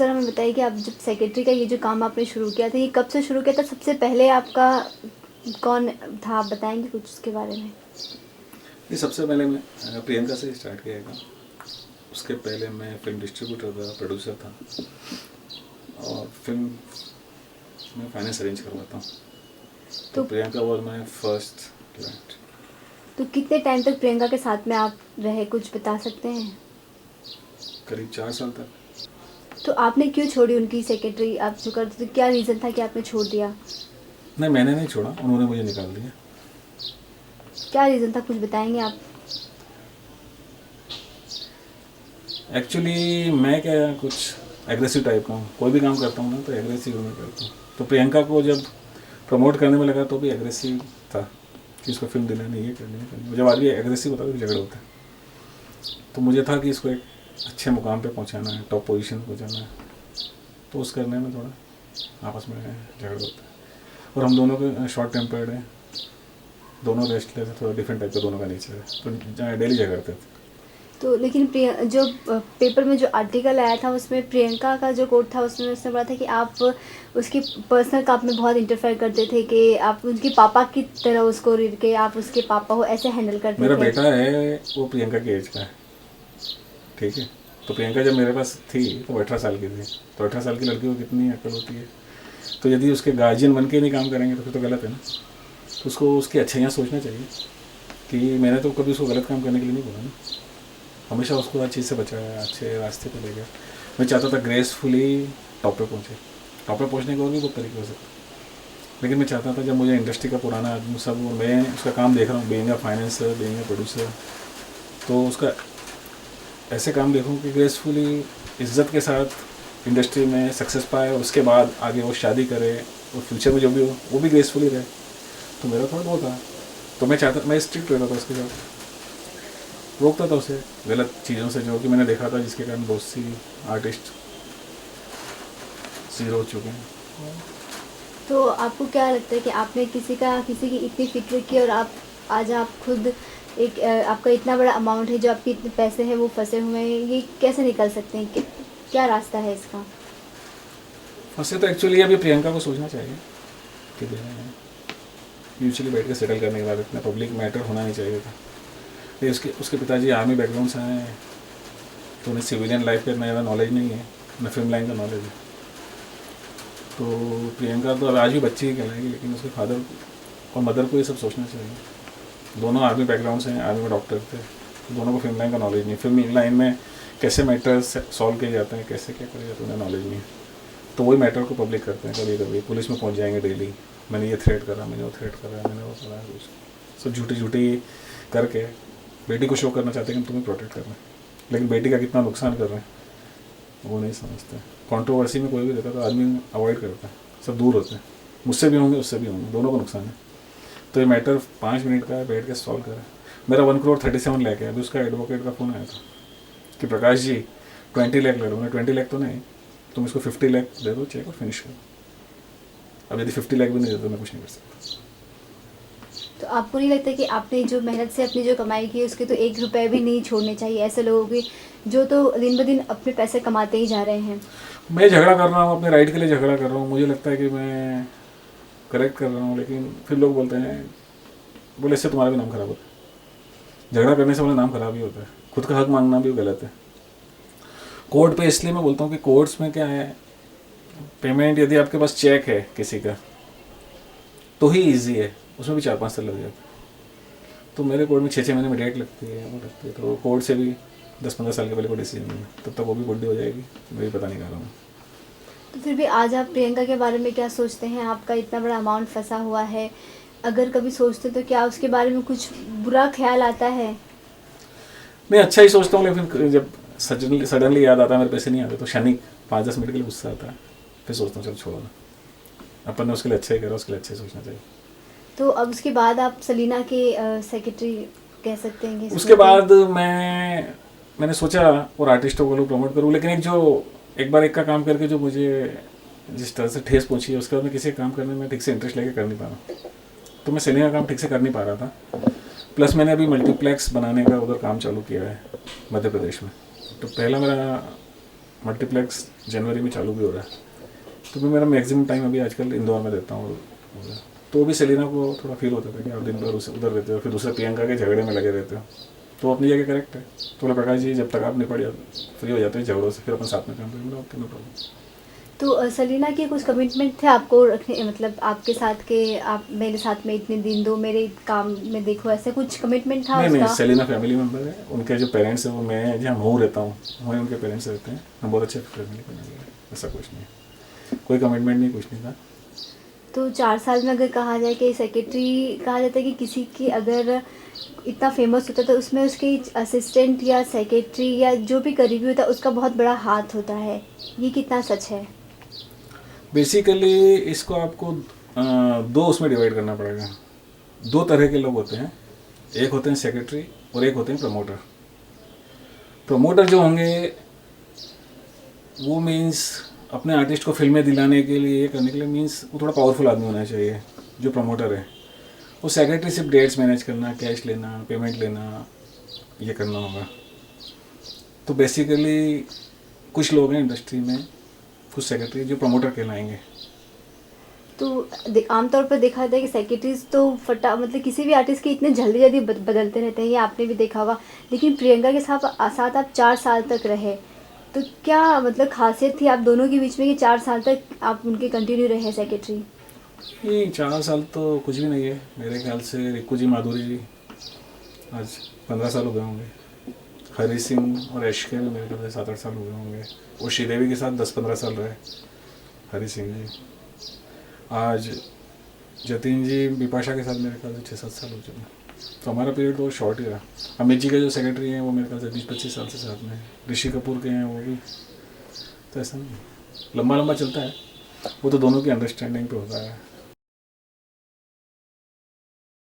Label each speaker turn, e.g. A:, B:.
A: Sir हमें बताइए कि आप जब सेक्रेटरी का ये जो काम आपने शुरू किया था, ये कब से शुरू किया था? सबसे पहले आपका कौन था, आप बताएंगे कुछ उसके बारे में?
B: ये सबसे पहले मैं प्रियंका से स्टार्ट किया था। उसके पहले मैं फिल्म डिस्ट्रीब्यूटर था, प्रोड्यूसर था और फिल्म में फाइनेंस अरेंज करवाता हूँ। तो Priyanka was my first client.
A: तो कितने टाइम तक प्रियंका के साथ में आप रहे, कुछ बता सकते हैं?
B: करीब 4 साल तक।
A: तो आपने क्यों छोड़ी उनकी सेक्रेटरी आप जो करते थे? क्या रीज़न था कि आपने छोड़ दिया?
B: नहीं, मैंने नहीं छोड़ा, उन्होंने मुझे निकाल दिया।
A: क्या रीज़न था, कुछ बताएंगे आप?
B: एक्चुअली मैं क्या कुछ एग्रेसिव टाइप का हूँ, कोई भी काम करता हूँ ना तो एग्रेसिव में करता हूँ। तो प्रियंका को जब प्रमोट करने में लगा तो भी एग्रेसिव था कि इसको फिल्म दिलानी, ये करनी। जब आदमी एग्रेसिव होता है तो झगड़ा होता है। तो मुझे था कि इसको एक अच्छे मुकाम पे पहुंचाना है, टॉप पोजीशन पहुंचाना है। तो उस करने में थोड़ा आपस में झगड़ा होता है। और हम दोनों के शॉर्ट टेम्पर्ड हैं, दोनों रेस्टलेस है, थोड़ा डिफरेंट टाइप का दोनों का नेचर है, तो डेली झगड़ते थे।
A: तो लेकिन जो पेपर में जो आर्टिकल आया था उसमें प्रियंका का जो कोट था उसमें उसने बोला था कि आप उसकी पर्सनल काम में बहुत इंटरफेयर करते थे, कि आप उनके पापा की तरह उसको रीड के आप उसके पापा हो ऐसे हैंडल करते
B: मेरा
A: थे।
B: बेटा है वो प्रियंका की एज का है, ठीक है। तो प्रियंका जब मेरे पास थी तो 18 साल की थी। तो 18 साल की लड़की को कितनी अकल होती है। तो यदि उसके गार्जियन बन के नहीं काम करेंगे तो फिर तो गलत है ना। तो उसको उसकी अच्छाइयाँ सोचना चाहिए कि मैंने तो कभी उसको गलत काम करने के लिए नहीं बोला ना, हमेशा उसको हर चीज़ से बचाया, अच्छे रास्ते पे ले गया। मैं चाहता था ग्रेसफुली टॉप पे पहुँचे। टॉप पे पहुँचने के और भी बहुत तरीके हो सकते, लेकिन मैं चाहता था जब मुझे इंडस्ट्री का पुराना आदमी सब मैं उसका काम देख रहा हूँ, being a financier, being a producer, तो उसका ऐसे काम देखूँ कि ग्रेसफुली इज्जत के साथ इंडस्ट्री में सक्सेस पाए, उसके बाद आगे वो शादी करे और फ्यूचर में जो भी हो वो भी ग्रेसफुली रहे। तो मेरा थोड़ा बहुत था। तो मैं चाहता, मैं स्ट्रिक्ट रहता था उसके साथ, रोकता था उसे गलत चीज़ों से जो कि मैंने देखा था जिसके कारण बहुत सी आर्टिस्ट जीरो हो चुके हैं।
A: तो आपको क्या लगता है कि आपने किसी की इतनी फिक्र की और आज आप खुद एक आपका इतना बड़ा अमाउंट है, जो आपके इतने पैसे हैं वो फंसे हुए हैं, ये कैसे निकल सकते हैं? क्या रास्ता है इसका?
B: फंसे तो एक्चुअली अभी प्रियंका को सोचना चाहिए कि म्यूचुअली बैठ के सेटल करने के बाद इतना पब्लिक मैटर होना नहीं चाहिए था। ये उसके पिताजी आर्मी बैकग्राउंड से आए हैं, तो उन्हें सिविलियन लाइफ का इतना ज़्यादा नॉलेज नहीं है, न फिल्म लाइन का नॉलेज है। तो प्रियंका तो अब आज भी बच्ची ही कहलाएगी, लेकिन उसके फादर और मदर को ये सब सोचना चाहिए। दोनों आर्मी बैकग्राउंड से हैं, आर्मी में डॉक्टर थे, तो दोनों को फिल्म लाइन का नॉलेज नहीं है। फिल्म लाइन में कैसे मैटर्स सॉल्व किए जाते हैं, कैसे क्या करे जाते हैं, उन्हें नॉलेज नहीं है। तो वही मैटर को पब्लिक करते हैं। कभी कभी पुलिस में पहुंच जाएंगे डेली, मैंने ये थ्रेट करा, मैंने वो थ्रेट करा, मैंने वो करा, कुछ सब झूठी झूठी करके बेटी को शो करना चाहते हैं कि तुम्हें प्रोटेक्ट कर रहे हैं, लेकिन बेटी का कितना नुकसान कर रहे हैं वो नहीं समझते। कंट्रोवर्सी में कोई भी रहता तो आदमी अवॉइड करता है, सब दूर होते हैं। मुझसे भी होंगे, उससे भी होंगे, दोनों को नुकसान है। तो ये मैटर 5 मिनट का है, बैठ के सॉल्व करें। मेरा 1,37 लाख है। अभी उसका एडवोकेट का फ़ोन आया था कि प्रकाश जी 20 लाख ले लो। मैंने 20 लाख तो नहीं, तुम इसको 50 लाख दे दो, चेक और फिनिश करो। अब यदि 50 लाख भी नहीं देते तो मैं कुछ नहीं कर सकता।
A: तो आपको नहीं लगता कि आपने जो मेहनत से अपनी जो कमाई की उसके तो 1 रुपये भी नहीं छोड़ने चाहिए ऐसे लोगों की, जो तो दिन ब दिन अपने पैसे कमाते ही जा रहे हैं?
B: मैं झगड़ा कर रहा हूँ, अपने राइट के लिए झगड़ा कर रहा हूँ, मुझे लगता है कि मैं करेक्ट कर रहा हूँ, लेकिन फिर लोग बोलते हैं, बोले इससे तुम्हारा भी नाम खराब होता है। झगड़ा करने से बोले नाम खराब ही होता है, खुद का हक मांगना भी गलत है। कोर्ट पे इसलिए मैं बोलता हूँ कि कोर्ट्स में क्या है, पेमेंट यदि आपके पास चेक है किसी का तो ही ईजी है, उसमें भी 4-5 साल लग जाते हैं। तो मेरे कोर्ट में 6-6 महीने में डेट लगती है, वो लगती है। तो कोर्ट से भी 10-15 साल के पहले कोई डिसीजन नहीं है, तब तक वो भी बुढ़ी हो जाएगी, मैं भी पता नहीं कर रहा हूँ।
A: तो फिर भी आज आप प्रियंका के बारे में क्या सोचते हैं? आपका इतना बड़ा अमाउंट फंसा हुआ है, अगर कभी सोचते तो क्या उसके बारे में कुछ बुरा ख्याल आता है?
B: मैं अच्छा ही सोचता हूँ, लेकिन जब सडनली याद आता है मेरे पैसे नहीं आते तो क्षणिक 5-10 मिनट के लिए गुस्सा आता है, फिर सोचता हूँ चलो छोड़ो ना, अपन ने उसके लिए अच्छा ही करा, उसके लिए अच्छा ही सोचना चाहिए।
A: तो अब उसके बाद आप सलीना के सेक्रेटरी कह सकते हैं कि
B: उसके बाद मैंने सोचा और आर्टिस्टों को प्रमोट करूँ, लेकिन एक बार एक का काम करके जो मुझे जिस तरह से ठेस पहुंची है, उसके बाद मैं किसी काम करने में ठीक से इंटरेस्ट लेके कर नहीं पा रहा। तो मैं सलीना का काम ठीक से कर नहीं पा रहा था। प्लस मैंने अभी मल्टीप्लेक्स बनाने का उधर काम चालू किया है मध्य प्रदेश में। तो पहला मेरा मल्टीप्लेक्स जनवरी में चालू भी हो रहा है, तो मैं मेरा मैक्सिमम टाइम अभी आजकल इंदौर में देता हूँ। तो भी सेलिना को थोड़ा फील होता था कि आप दिन भर उसे उधर रहते हो, फिर दूसरे प्रियंका के झगड़े में लगे रहते हो। तो अपनी जगह करेक्ट है। तो बोले प्रकाश जी जब तक आप निपट फ्री हो जाते हैं झगड़ों से, फिर अपन साथ में काम करेंगे। Okay no problem.
A: तो सलीना के कुछ कमिटमेंट थे आपको रखने, मतलब आपके साथ के आप मेरे साथ में इतने दिन दो, मेरे काम में देखो, ऐसे कुछ कमिटमेंट था
B: नहीं,
A: उसका?
B: सेलिना फैमिली मेम्बर है, उनके जो पेरेंट्स हैं वो मैं जहाँ हूँ रहता हूँ वहीं उनके पेरेंट्स रहते हैं। हम बहुत अच्छे फैमिली का मेम्बर है, ऐसा कुछ नहीं, कोई कमिटमेंट नहीं, कुछ नहीं था।
A: तो 4 साल में अगर कहा जाए कि सेक्रेटरी, कहा जाता है कि किसी की अगर इतना फेमस होता है तो उसमें उसके असिस्टेंट या सेक्रेटरी या जो भी करीबी होता है उसका बहुत बड़ा हाथ होता है, ये कितना सच है?
B: बेसिकली इसको आपको दो उसमें डिवाइड करना पड़ेगा। दो तरह के लोग होते हैं, एक होते हैं सेक्रेटरी और एक होते हैं प्रमोटर। प्रमोटर जो होंगे वो मीन्स अपने आर्टिस्ट को फिल्में दिलाने के लिए, करने के लिए, मीन्स वो थोड़ा पावरफुल आदमी होना चाहिए जो प्रमोटर है। वो सेक्रेटरी सिर्फ डेट्स मैनेज करना, कैश लेना, पेमेंट लेना, ये करना होगा। तो बेसिकली कुछ लोग हैं इंडस्ट्री में, कुछ सेक्रेटरी जो प्रमोटर कहलाएंगे।
A: तो आमतौर पर देखा जाता है कि सेक्रेटरीज तो मतलब किसी भी आर्टिस्ट के इतने जल्दी जल्दी बदलते रहते हैं, ये आपने भी देखा होगा। लेकिन प्रियंका के साथ आप 4 साल तक रहे, तो क्या मतलब खासियत थी आप दोनों के बीच में कि 4 साल तक आप उनके कंटिन्यू रहे सेक्रेटरी?
B: ये 4 साल तो कुछ भी नहीं है मेरे ख्याल से। रिक्कू जी, माधुरी जी आज 15 साल हो गए होंगे। हरी सिंह और यश के भी मेरे ख्याल से 7-8 साल हो गए होंगे। वो श्रीदेवी के साथ 10-15 साल रहे हरी सिंह जी। आज जतिन जी बिपाशा के साथ मेरे ख्याल से 6-7 साल हो चुके हैं। तो हमारा पीरियड तो शॉर्ट ही रहा। अमित जी के जो सेक्रेटरी हैं वो मेरे ख्याल से 20-25 साल से साथ में हैं। ऋषि कपूर के हैं वो भी। तो ऐसा नहीं लंबा लंबा चलता है, वो तो दोनों की अंडरस्टैंडिंग पे होता है।